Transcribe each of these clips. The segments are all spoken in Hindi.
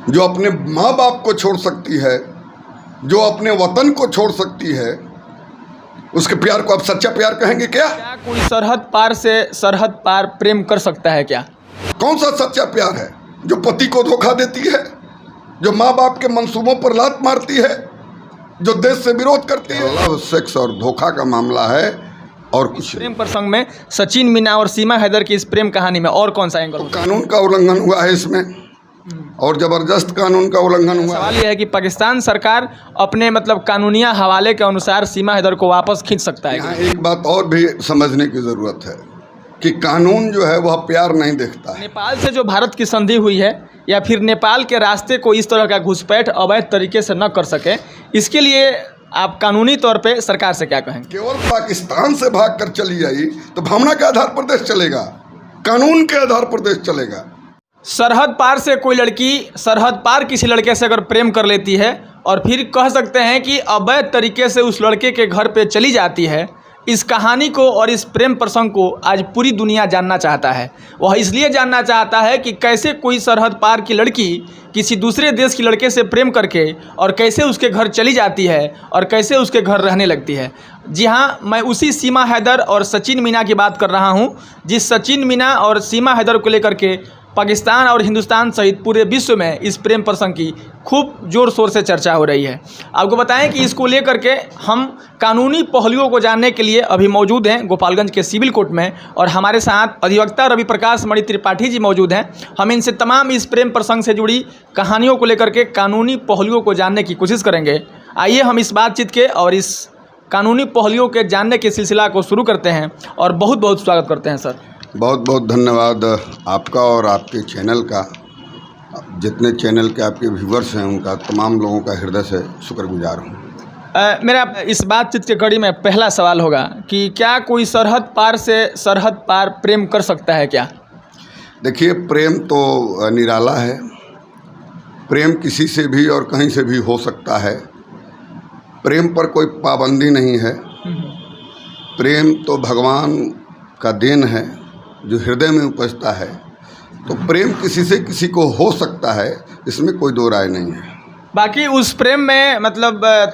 जो अपने माँ बाप को छोड़ सकती है, जो अपने वतन को छोड़ सकती है, उसके प्यार को आप सच्चा प्यार कहेंगे क्या? क्या कोई सरहद पार से सरहद पार प्रेम कर सकता है क्या? कौन सा सच्चा प्यार है? जो पति को धोखा देती है, जो माँ बाप के मंसूबों पर लात मारती है, जो देश से विरोध करती है। लव, सेक्स और धोखा का मामला है और कुछ प्रेम प्रसंग में सचिन मीना और सीमा हैदर की इस प्रेम कहानी में और कौन सा एंगल? तो कानून का उल्लंघन हुआ है इसमें, और जबरदस्त कानून का उल्लंघन हुआ। सवाल यह है कि पाकिस्तान सरकार अपने कानूनिया हवाले के अनुसार सीमा हैदर को वापस खींच सकता है। यहाँ एक बात और भी समझने की ज़रूरत है कि कानून जो है वह प्यार नहीं देखता है। नेपाल से जो भारत की संधि हुई है, या फिर नेपाल के रास्ते को इस तरह का घुसपैठ अवैध तरीके से न कर सके, इसके लिए आप कानूनी तौर पे सरकार से क्या कहेंगे? केवल पाकिस्तान से भाग कर चली आई तो भावना के आधार पर देश चलेगा, कानून के आधार पर देश चलेगा। सरहद पार से कोई लड़की सरहद पार किसी लड़के से अगर प्रेम कर लेती है और फिर कह सकते हैं कि अवैध तरीके से उस लड़के के घर पे चली जाती है, इस कहानी को और इस प्रेम प्रसंग को आज पूरी दुनिया जानना चाहता है। वह इसलिए जानना चाहता है कि कैसे कोई सरहद पार की लड़की किसी दूसरे देश की लड़के से प्रेम करके और कैसे उसके घर चली जाती है और कैसे उसके घर रहने लगती है। जी हाँ, मैं उसी सीमा हैदर और सचिन मीना की बात कर रहा हूँ, जिस सचिन मीना और सीमा हैदर को लेकर के पाकिस्तान और हिंदुस्तान सहित पूरे विश्व में इस प्रेम प्रसंग की खूब ज़ोर शोर से चर्चा हो रही है। आपको बताएं कि इसको लेकर के हम कानूनी पहलुओं को जानने के लिए अभी मौजूद हैं गोपालगंज के सिविल कोर्ट में, और हमारे साथ अधिवक्ता रवि प्रकाश मणि त्रिपाठी जी मौजूद हैं। हम इनसे तमाम इस प्रेम प्रसंग से जुड़ी कहानियों को लेकर के कानूनी पहलुओं को जानने की कोशिश करेंगे। आइए हम इस बातचीत के और इस कानूनी पहलुओं के जानने के सिलसिला को शुरू करते हैं, और बहुत बहुत स्वागत करते हैं सर। बहुत बहुत धन्यवाद आपका और आपके चैनल का, जितने चैनल के आपके व्यूवर्स हैं उनका, तमाम लोगों का हृदय से शुक्रगुजार हूँ। मेरा इस बातचीत के कड़ी में पहला सवाल होगा कि क्या कोई सरहद पार से सरहद पार प्रेम कर सकता है क्या? देखिए, प्रेम तो निराला है। प्रेम किसी से भी और कहीं से भी हो सकता है। प्रेम पर कोई पाबंदी नहीं है। प्रेम तो भगवान का देन है जो हृदय में उपजता है। तो प्रेम किसी से किसी को हो सकता है, इसमें कोई दो राय नहीं है। बाकी उस प्रेम में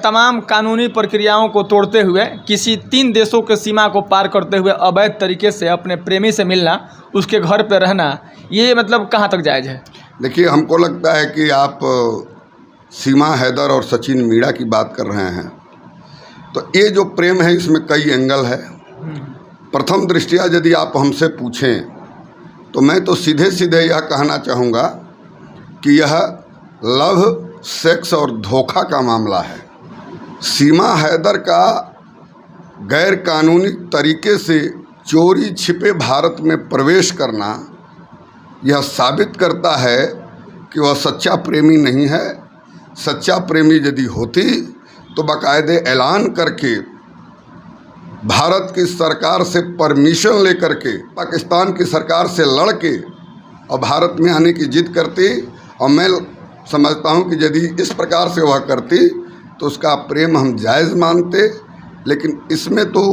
तमाम कानूनी प्रक्रियाओं को तोड़ते हुए किसी 3 देशों के सीमा को पार करते हुए अवैध तरीके से अपने प्रेमी से मिलना, उसके घर पर रहना, ये कहाँ तक जायज़ है? देखिए, हमको लगता है कि आप सीमा हैदर और सचिन मीणा की बात कर रहे हैं, तो ये जो प्रेम है इसमें कई एंगल है। प्रथम दृष्टया यदि आप हमसे पूछें तो मैं तो सीधे सीधे यह कहना चाहूँगा कि यह लव, सेक्स और धोखा का मामला है। सीमा हैदर का गैर कानूनी तरीके से चोरी छिपे भारत में प्रवेश करना यह साबित करता है कि वह सच्चा प्रेमी नहीं है। सच्चा प्रेमी यदि होती तो बाकायदे ऐलान करके भारत की सरकार से परमिशन लेकर के पाकिस्तान की सरकार से लड़ के और भारत में आने की जिद करती। और मैं समझता हूं कि यदि इस प्रकार से वह करती तो उसका प्रेम हम जायज़ मानते, लेकिन इसमें तो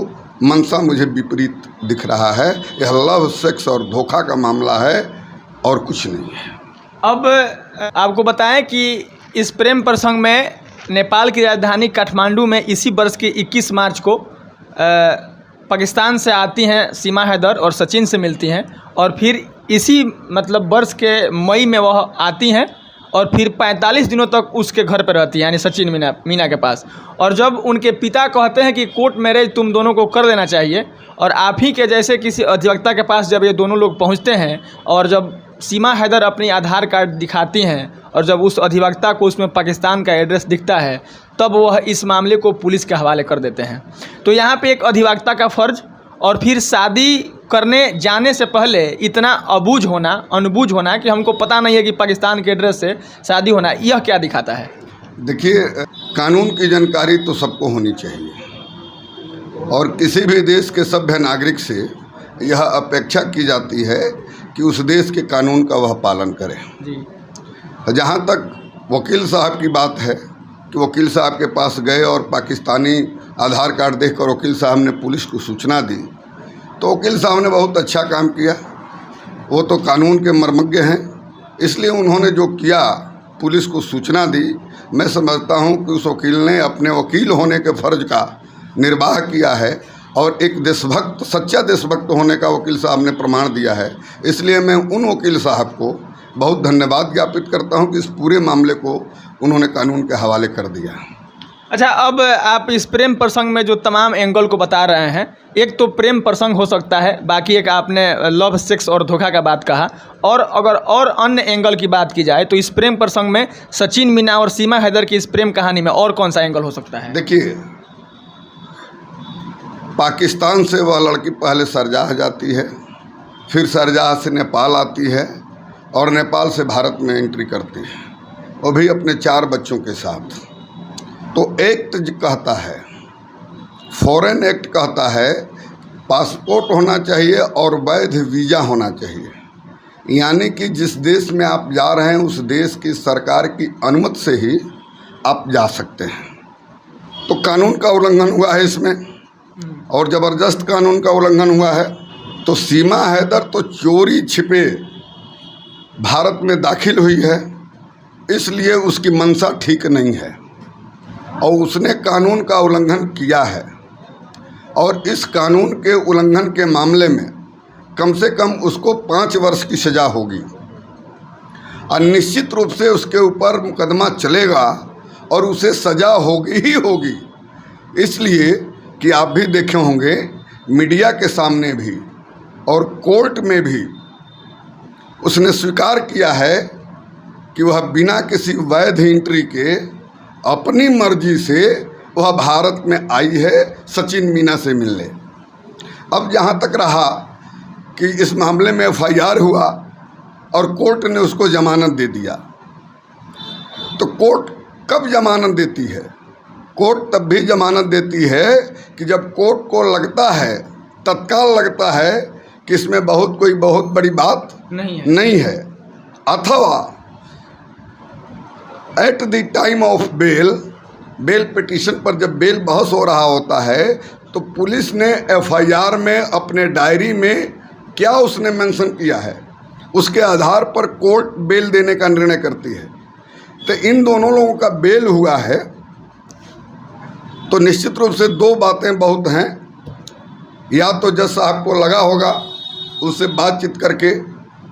मनसा मुझे विपरीत दिख रहा है। यह लव, सेक्स और धोखा का मामला है और कुछ नहीं है। अब आपको बताएं कि इस प्रेम प्रसंग में नेपाल की राजधानी काठमांडू में इसी वर्ष की 21 मार्च को पाकिस्तान से आती हैं सीमा हैदर और सचिन से मिलती हैं, और फिर इसी वर्ष के मई में वह आती हैं और फिर 45 दिनों तक उसके घर पर रहती हैं, यानी सचिन मीना के पास। और जब उनके पिता कहते हैं कि कोर्ट मैरिज तुम दोनों को कर देना चाहिए, और आप ही के जैसे किसी अधिवक्ता के पास जब ये दोनों लोग पहुंचते हैं, और जब सीमा हैदर अपनी आधार कार्ड दिखाती हैं और जब उस अधिवक्ता को उसमें पाकिस्तान का एड्रेस दिखता है, तब वह इस मामले को पुलिस के हवाले कर देते हैं। तो यहाँ पे एक अधिवक्ता का फ़र्ज, और फिर शादी करने जाने से पहले इतना अनबूझ होना कि हमको पता नहीं है कि पाकिस्तान के एड्रेस से शादी होना, यह क्या दिखाता है? देखिए, कानून की जानकारी तो सबको होनी चाहिए, और किसी भी देश के सभ्य नागरिक से यह अपेक्षा की जाती है कि उस देश के कानून का वह पालन करे। जी। जहाँ तक वकील साहब की बात है कि वकील साहब के पास गए और पाकिस्तानी आधार कार्ड देखकर वकील साहब ने पुलिस को सूचना दी, तो वकील साहब ने बहुत अच्छा काम किया। वो तो कानून के मर्मज्ञ हैं, इसलिए उन्होंने जो किया पुलिस को सूचना दी। मैं समझता हूं कि उस वकील ने अपने वकील होने के फ़र्ज का निर्वाह किया है और एक देशभक्त, सच्चा देशभक्त होने का वकील साहब ने प्रमाण दिया है। इसलिए मैं उन वकील साहब को बहुत धन्यवाद ज्ञापित करता हूं कि इस पूरे मामले को उन्होंने कानून के हवाले कर दिया। अच्छा, अब आप इस प्रेम प्रसंग में जो तमाम एंगल को बता रहे हैं, एक तो प्रेम प्रसंग हो सकता है, बाकी एक आपने लव, सेक्स और धोखा का बात कहा, और अगर और अन्य एंगल की बात की जाए तो इस प्रेम प्रसंग में सचिन मीना और सीमा हैदर की इस प्रेम कहानी में और कौन सा एंगल हो सकता है? देखिए, पाकिस्तान से वह लड़की पहले शारजाह जाती है, फिर शारजाह से नेपाल आती है और नेपाल से भारत में एंट्री करती है, वो भी अपने 4 बच्चों के साथ। तो एक्ट कहता है, फॉरेन एक्ट कहता है पासपोर्ट होना चाहिए और वैध वीज़ा होना चाहिए, यानी कि जिस देश में आप जा रहे हैं उस देश की सरकार की अनुमति से ही आप जा सकते हैं। तो कानून का उल्लंघन हुआ है इसमें, और ज़बरदस्त कानून का उल्लंघन हुआ है। तो सीमा हैदर तो चोरी छिपे भारत में दाखिल हुई है, इसलिए उसकी मंशा ठीक नहीं है और उसने कानून का उल्लंघन किया है, और इस कानून के उल्लंघन के मामले में कम से कम उसको 5 वर्ष की सज़ा होगी और निश्चित रूप से उसके ऊपर मुकदमा चलेगा और उसे सज़ा होगी ही होगी। इसलिए कि आप भी देखे होंगे मीडिया के सामने भी और कोर्ट में भी उसने स्वीकार किया है कि वह बिना किसी वैध एंट्री के अपनी मर्जी से वह भारत में आई है सचिन मीना से मिलने। अब जहाँ तक रहा कि इस मामले में FIR हुआ और कोर्ट ने उसको जमानत दे दिया, तो कोर्ट कब जमानत देती है? कोर्ट तब भी जमानत देती है कि जब कोर्ट को लगता है, तत्काल लगता है कि इसमें कोई बहुत बड़ी बात नहीं है, अथवा at the time of bail petition पर जब बेल बहस हो रहा होता है तो पुलिस ने FIR में अपने डायरी में क्या उसने मेंशन किया है, उसके आधार पर कोर्ट बेल देने का निर्णय करती है। तो इन दोनों लोगों का बेल हुआ है, तो निश्चित रूप से 2 बातें बहुत हैं। या तो जज साहब को लगा होगा उससे बातचीत करके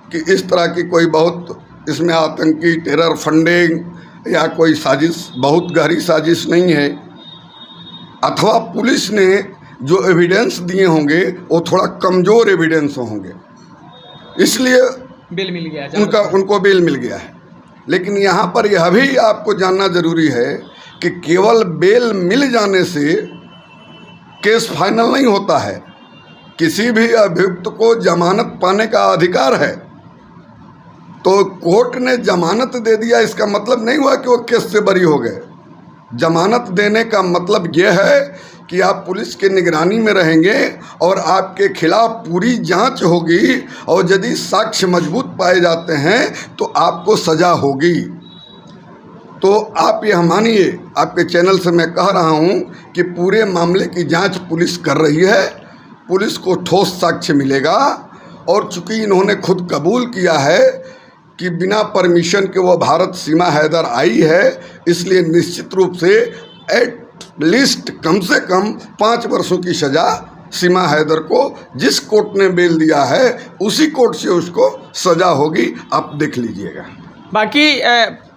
कि इस तरह की कोई बहुत इसमें आतंकी टेरर फंडिंग या कोई साजिश, बहुत गहरी साजिश नहीं है, अथवा पुलिस ने जो एविडेंस दिए होंगे वो थोड़ा कमज़ोर एविडेंस होंगे, इसलिए बेल मिल गया, उनको बेल मिल गया है। लेकिन यहाँ पर यह भी आपको जानना ज़रूरी है कि केवल बेल मिल जाने से केस फाइनल नहीं होता है। किसी भी अभियुक्त को जमानत पाने का अधिकार है, तो कोर्ट ने जमानत दे दिया इसका मतलब नहीं हुआ कि वो केस से बरी हो गए। जमानत देने का मतलब ये है कि आप पुलिस के निगरानी में रहेंगे और आपके खिलाफ पूरी जांच होगी, और यदि साक्ष्य मजबूत पाए जाते हैं तो आपको सज़ा होगी। तो आप यह मानिए, आपके चैनल से मैं कह रहा हूं कि पूरे मामले की जांच पुलिस कर रही है, पुलिस को ठोस साक्ष्य मिलेगा। और चूंकि इन्होंने खुद कबूल किया है कि बिना परमिशन के वो भारत सीमा हैदर आई है, इसलिए निश्चित रूप से एट लीस्ट कम से कम 5 वर्षों की सज़ा सीमा हैदर को जिस कोर्ट ने बेल दिया है उसी कोर्ट से उसको सज़ा होगी। आप देख लीजिएगा। बाकी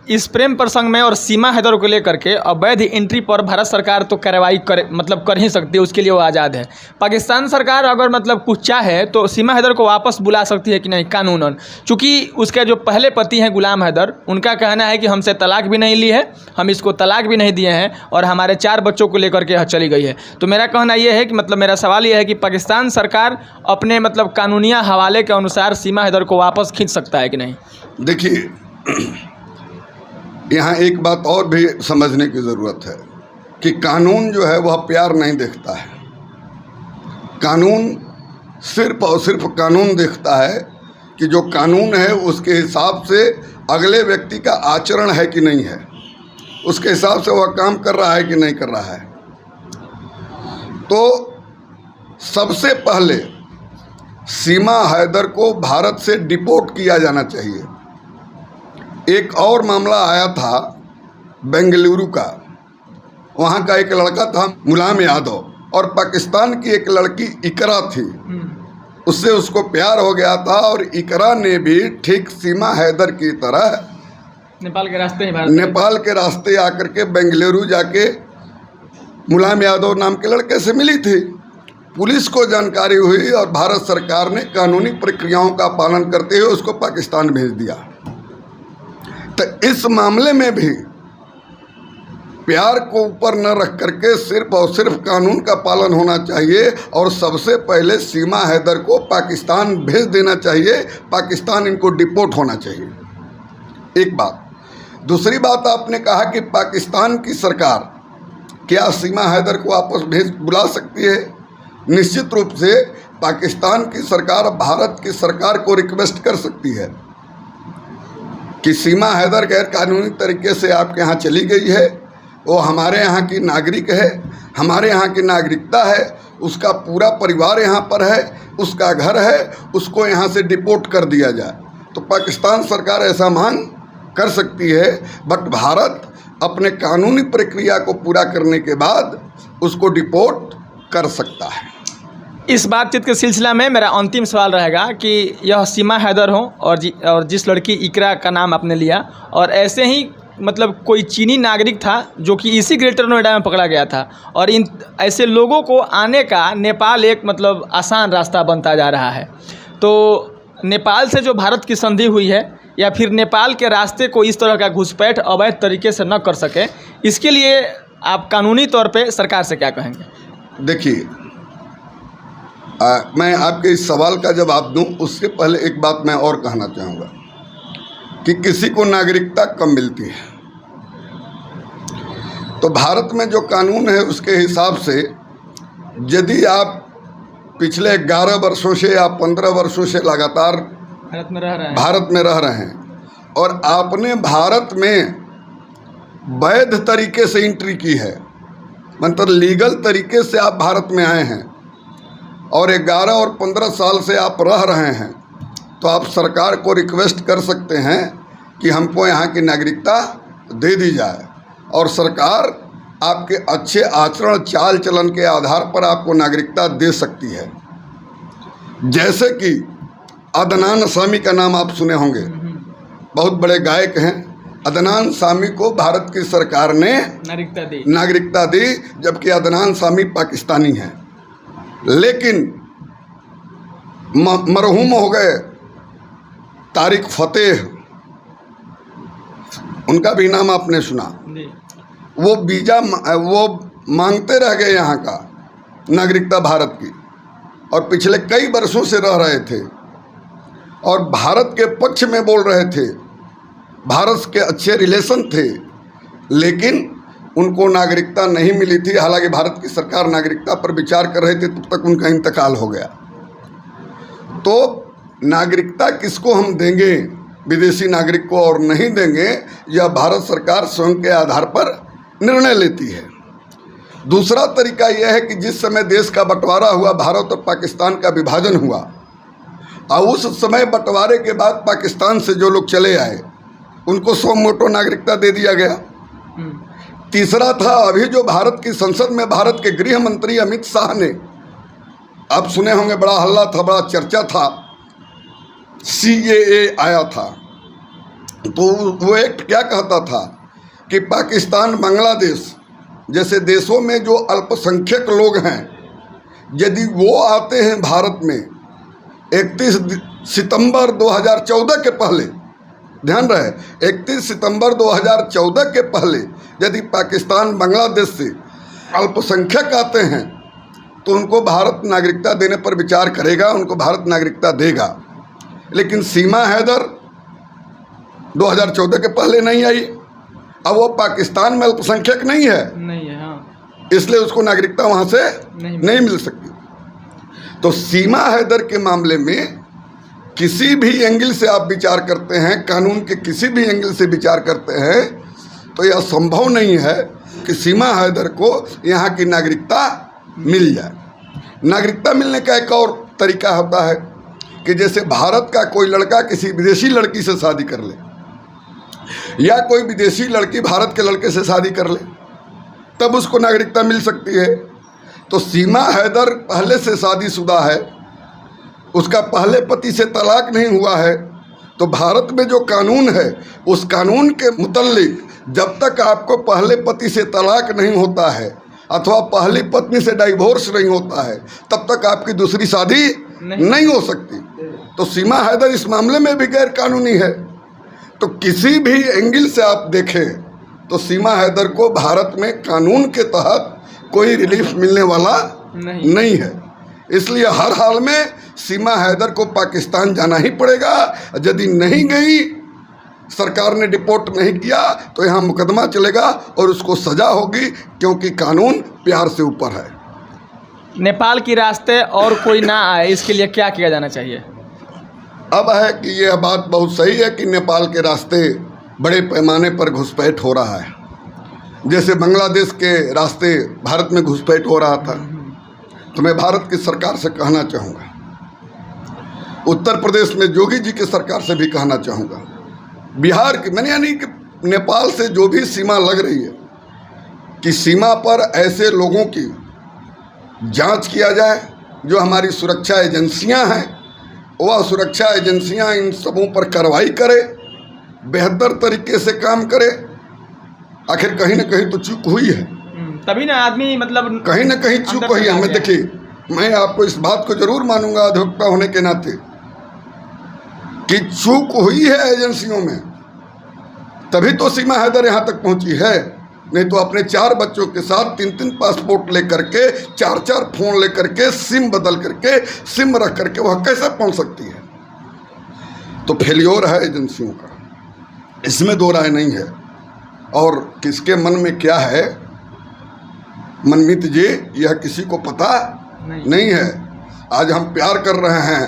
इस प्रेम प्रसंग में और सीमा हैदर को लेकर के अवैध एंट्री पर भारत सरकार तो कार्रवाई कर ही सकती है, उसके लिए वो आज़ाद है। पाकिस्तान सरकार अगर कुछ चाहे तो सीमा हैदर को वापस बुला सकती है कि नहीं कानूनन, चूँकि उसके जो पहले पति हैं गुलाम हैदर, उनका कहना है कि हमसे तलाक भी नहीं ली है, हम इसको तलाक भी नहीं दिए हैं और हमारे 4 बच्चों को लेकर के चली गई है। तो मेरा कहना यह है कि मेरा सवाल यह है कि पाकिस्तान सरकार अपने कानूनिया हवाले के अनुसार सीमा हैदर को वापस खींच सकता है कि नहीं? देखिए, यहाँ एक बात और भी समझने की ज़रूरत है कि कानून जो है वह प्यार नहीं देखता है। कानून सिर्फ और सिर्फ कानून देखता है कि जो कानून है उसके हिसाब से अगले व्यक्ति का आचरण है कि नहीं है, उसके हिसाब से वह काम कर रहा है कि नहीं कर रहा है। तो सबसे पहले सीमा हैदर को भारत से डिपोर्ट किया जाना चाहिए। एक और मामला आया था बेंगलुरु का। वहाँ का एक लड़का था मुलायम यादव, और पाकिस्तान की एक लड़की इकरा थी, उससे उसको प्यार हो गया था। और इकरा ने भी ठीक सीमा हैदर की तरह नेपाल के रास्ते आकर के बेंगलुरु जाके मुलायम यादव नाम के लड़के से मिली थी। पुलिस को जानकारी हुई और भारत सरकार ने कानूनी प्रक्रियाओं का पालन करते हुए उसको पाकिस्तान भेज दिया। तो इस मामले में भी प्यार को ऊपर न रख करके सिर्फ और सिर्फ कानून का पालन होना चाहिए, और सबसे पहले सीमा हैदर को पाकिस्तान भेज देना चाहिए, पाकिस्तान इनको डिपोर्ट होना चाहिए। एक बात। दूसरी बात, आपने कहा कि पाकिस्तान की सरकार क्या सीमा हैदर को वापस बुला सकती है? निश्चित रूप से पाकिस्तान की सरकार भारत की सरकार को रिक्वेस्ट कर सकती है कि सीमा हैदर गैर कानूनी तरीके से आपके यहाँ चली गई है, वो हमारे यहाँ की नागरिक है, हमारे यहाँ की नागरिकता है, उसका पूरा परिवार यहाँ पर है, उसका घर है, उसको यहाँ से डिपोर्ट कर दिया जाए। तो पाकिस्तान सरकार ऐसा मांग कर सकती है, बट भारत अपने कानूनी प्रक्रिया को पूरा करने के बाद उसको डिपोर्ट कर सकता है। इस बातचीत के सिलसिला में मेरा अंतिम सवाल रहेगा कि यह सीमा हैदर हो और जिस लड़की इकरा का नाम आपने लिया, और ऐसे ही मतलब कोई चीनी नागरिक था जो कि इसी ग्रेटर नोएडा में पकड़ा गया था, और इन ऐसे लोगों को आने का नेपाल एक मतलब आसान रास्ता बनता जा रहा है। तो नेपाल से जो भारत की संधि हुई है, या फिर नेपाल के रास्ते को इस तरह का घुसपैठ अवैध तरीके से न कर सके, इसके लिए आप कानूनी तौर पे सरकार से क्या कहेंगे? देखिए, मैं आपके इस सवाल का जवाब दूं उससे पहले एक बात मैं और कहना चाहूँगा कि किसी को नागरिकता कब मिलती है। तो भारत में जो कानून है उसके हिसाब से यदि आप पिछले 11 वर्षों से या 15 वर्षों से लगातार भारत में रह रहे हैं और आपने भारत में वैध तरीके से एंट्री की है, मतलब लीगल तरीके से आप भारत में आए हैं और 11 और 15 साल से आप रह रहे हैं, तो आप सरकार को रिक्वेस्ट कर सकते हैं कि हमको यहाँ की नागरिकता दे दी जाए, और सरकार आपके अच्छे आचरण चाल चलन के आधार पर आपको नागरिकता दे सकती है। जैसे कि अदनान सामी का नाम आप सुने होंगे, बहुत बड़े गायक हैं। अदनान सामी को भारत की सरकार ने नागरिकता दी, जबकि अदनान सामी पाकिस्तानी हैं। लेकिन मरहूम हो गए तारिक फतेह, उनका भी नाम आपने सुना। वो वीज़ा वो मांगते रह गए यहाँ का नागरिकता भारत की, और पिछले कई वर्षों से रह रहे थे और भारत के पक्ष में बोल रहे थे, भारत के अच्छे रिलेशन थे, लेकिन उनको नागरिकता नहीं मिली थी। हालांकि भारत की सरकार नागरिकता पर विचार कर रहे थे, तब तक उनका इंतकाल हो गया। तो नागरिकता किसको हम देंगे, विदेशी नागरिक को और नहीं देंगे, यह भारत सरकार स्वयं के आधार पर निर्णय लेती है। दूसरा तरीका यह है कि जिस समय देश का बंटवारा हुआ, भारत और पाकिस्तान का विभाजन हुआ, और उस समय बंटवारे के बाद पाकिस्तान से जो लोग चले आए उनको सो मोटो नागरिकता दे दिया गया। तीसरा था, अभी जो भारत की संसद में भारत के गृह मंत्री अमित शाह ने, आप सुने होंगे, बड़ा हल्ला था, बड़ा चर्चा था, CAA आया था। तो वो एक्ट क्या कहता था कि पाकिस्तान, बांग्लादेश जैसे देशों में जो अल्पसंख्यक लोग हैं, यदि वो आते हैं भारत में 31 सितंबर 2014 के पहले, ध्यान रहे 31 सितंबर 2014 के पहले यदि पाकिस्तान, बांग्लादेश से अल्पसंख्यक आते हैं तो उनको भारत नागरिकता देने पर विचार करेगा, उनको भारत नागरिकता देगा। लेकिन सीमा हैदर 2014 के पहले नहीं आई, अब वो पाकिस्तान में अल्पसंख्यक नहीं है, हाँ। इसलिए उसको नागरिकता वहाँ से नहीं मिल सकती। तो सीमा हैदर के मामले में किसी भी एंगल से आप विचार करते हैं, कानून के किसी भी एंगल से विचार करते हैं, तो यह संभव नहीं है कि सीमा हैदर को यहाँ की नागरिकता मिल जाए। नागरिकता मिलने का एक और तरीका होता है कि जैसे भारत का कोई लड़का किसी विदेशी लड़की से शादी कर ले, या कोई विदेशी लड़की भारत के लड़के से शादी कर ले तब उसको नागरिकता मिल सकती है। तो सीमा हैदर पहले से शादीशुदा है, उसका पहले पति से तलाक नहीं हुआ है, तो भारत में जो कानून है उस कानून के मुतल्लिक जब तक आपको पहले पति से तलाक नहीं होता है अथवा पहली पत्नी से डाइवोर्स नहीं होता है तब तक आपकी दूसरी शादी नहीं हो सकती। तो सीमा हैदर इस मामले में भी गैर कानूनी है। तो किसी भी एंगल से आप देखें तो सीमा हैदर को भारत में कानून के तहत कोई रिलीफ मिलने वाला नहीं है। इसलिए हर हाल में सीमा हैदर को पाकिस्तान जाना ही पड़ेगा। यदि नहीं गई, सरकार ने डिपोर्ट नहीं किया तो यहाँ मुकदमा चलेगा और उसको सज़ा होगी, क्योंकि कानून प्यार से ऊपर है। नेपाल के रास्ते और कोई ना आए, इसके लिए क्या किया जाना चाहिए? अब है कि यह बात बहुत सही है कि नेपाल के रास्ते बड़े पैमाने पर घुसपैठ हो रहा है। जैसे बांग्लादेश के रास्ते भारत में घुसपैठ हो रहा था। तो मैं भारत की सरकार से कहना चाहूँगा, उत्तर प्रदेश में योगी जी की सरकार से भी कहना चाहूँगा, बिहार की मैंने यानी कि नेपाल से जो भी सीमा लग रही है कि सीमा पर ऐसे लोगों की जांच किया जाए। जो हमारी सुरक्षा एजेंसियां हैं वह सुरक्षा एजेंसियां इन सबों पर कार्रवाई करे, बेहतर तरीके से काम करे। आखिर कहीं ना कहीं तो चूक हुई है, तभी ना आदमी मतलब कहीं ना कहीं चूक हुई है। मैं देखिए, मैं आपको इस बात को जरूर मानूंगा अधिवक्ता होने के नाते कि चूक हुई है एजेंसियों में, तभी तो सीमा हैदर यहाँ तक पहुँची है। नहीं तो अपने 4 बच्चों के साथ 3-3 पासपोर्ट लेकर के 4-4 फोन लेकर के सिम बदल करके सिम रख करके वह कैसे पहुँच सकती है? तो फेल्योर है एजेंसियों का, इसमें दो राय नहीं है। और किसके मन में क्या है मनमीत जी, यह किसी को पता नहीं है। आज हम प्यार कर रहे हैं,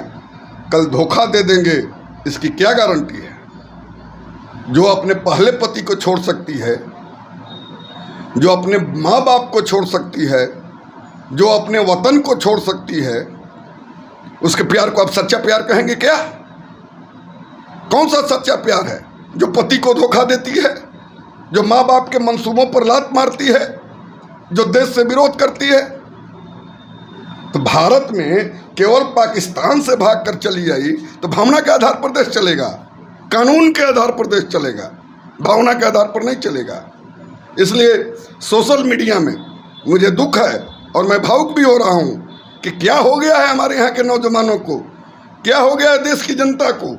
कल धोखा दे देंगे, इसकी क्या गारंटी है? जो अपने पहले पति को छोड़ सकती है, जो अपने माँ बाप को छोड़ सकती है, जो अपने वतन को छोड़ सकती है, उसके प्यार को आप सच्चा प्यार कहेंगे क्या? कौन सा सच्चा प्यार है? जो पति को धोखा देती है, जो माँ बाप के मंसूबों पर लात मारती है, जो देश से विरोध करती है। तो भारत में केवल पाकिस्तान से भागकर चली आई तो भावना के आधार पर देश चलेगा, कानून के आधार पर देश चलेगा, भावना के आधार पर नहीं चलेगा। इसलिए सोशल मीडिया में मुझे दुख है और मैं भावुक भी हो रहा हूँ कि क्या हो गया है हमारे यहाँ के नौजवानों को, क्या हो गया है देश की जनता को,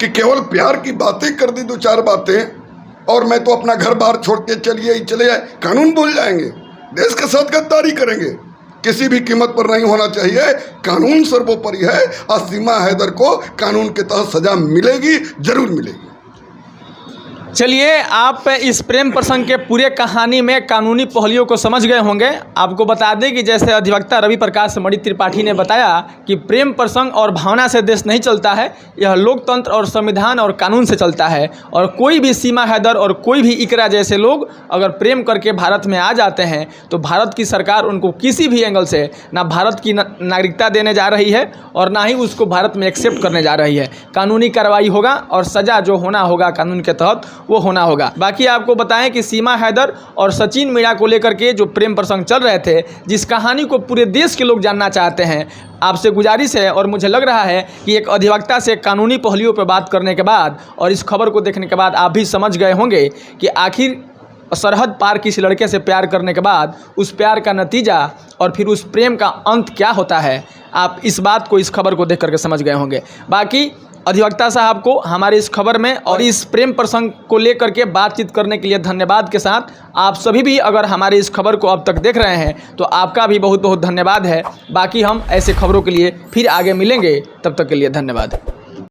कि केवल प्यार की बातें कर दी, 2-4 बातें, और मैं तो अपना घर बार छोड़ के चले जाए, कानून भूल जाएंगे, देश के साथ गद्दारी करेंगे। किसी भी कीमत पर नहीं होना चाहिए, कानून सर्वोपरि है। और सीमा हैदर को कानून के तहत सजा मिलेगी, जरूर मिलेगी। चलिए, आप इस प्रेम प्रसंग के पूरे कहानी में कानूनी पहलुओं को समझ गए होंगे। आपको बता दें कि जैसे अधिवक्ता रवि प्रकाश मणि त्रिपाठी ने बताया कि प्रेम प्रसंग और भावना से देश नहीं चलता है, यह लोकतंत्र और संविधान और कानून से चलता है। और कोई भी सीमा हैदर और कोई भी इकरा जैसे लोग अगर प्रेम करके भारत में आ जाते हैं तो भारत की सरकार उनको किसी भी एंगल से ना भारत की नागरिकता देने जा रही है और ना ही उसको भारत में एक्सेप्ट करने जा रही है। कानूनी कार्रवाई होगा और सज़ा जो होना होगा कानून के तहत वो होना होगा। बाकी आपको बताएं कि सीमा हैदर और सचिन मीणा को लेकर के जो प्रेम प्रसंग चल रहे थे, जिस कहानी को पूरे देश के लोग जानना चाहते हैं, आपसे गुजारिश है और मुझे लग रहा है कि एक अधिवक्ता से कानूनी पहलुओं पर बात करने के बाद और इस खबर को देखने के बाद आप भी समझ गए होंगे कि आखिर सरहद पार किसी लड़के से प्यार करने के बाद उस प्यार का नतीजा और फिर उस प्रेम का अंत क्या होता है। आप इस बात को, इस खबर को देख करके समझ गए होंगे। बाकी अधिवक्ता साहब को हमारे इस खबर में और इस प्रेम प्रसंग को लेकर के बातचीत करने के लिए धन्यवाद के साथ आप सभी भी अगर हमारे इस खबर को अब तक देख रहे हैं तो आपका भी बहुत बहुत धन्यवाद है। बाकी हम ऐसे खबरों के लिए फिर आगे मिलेंगे, तब तक के लिए धन्यवाद।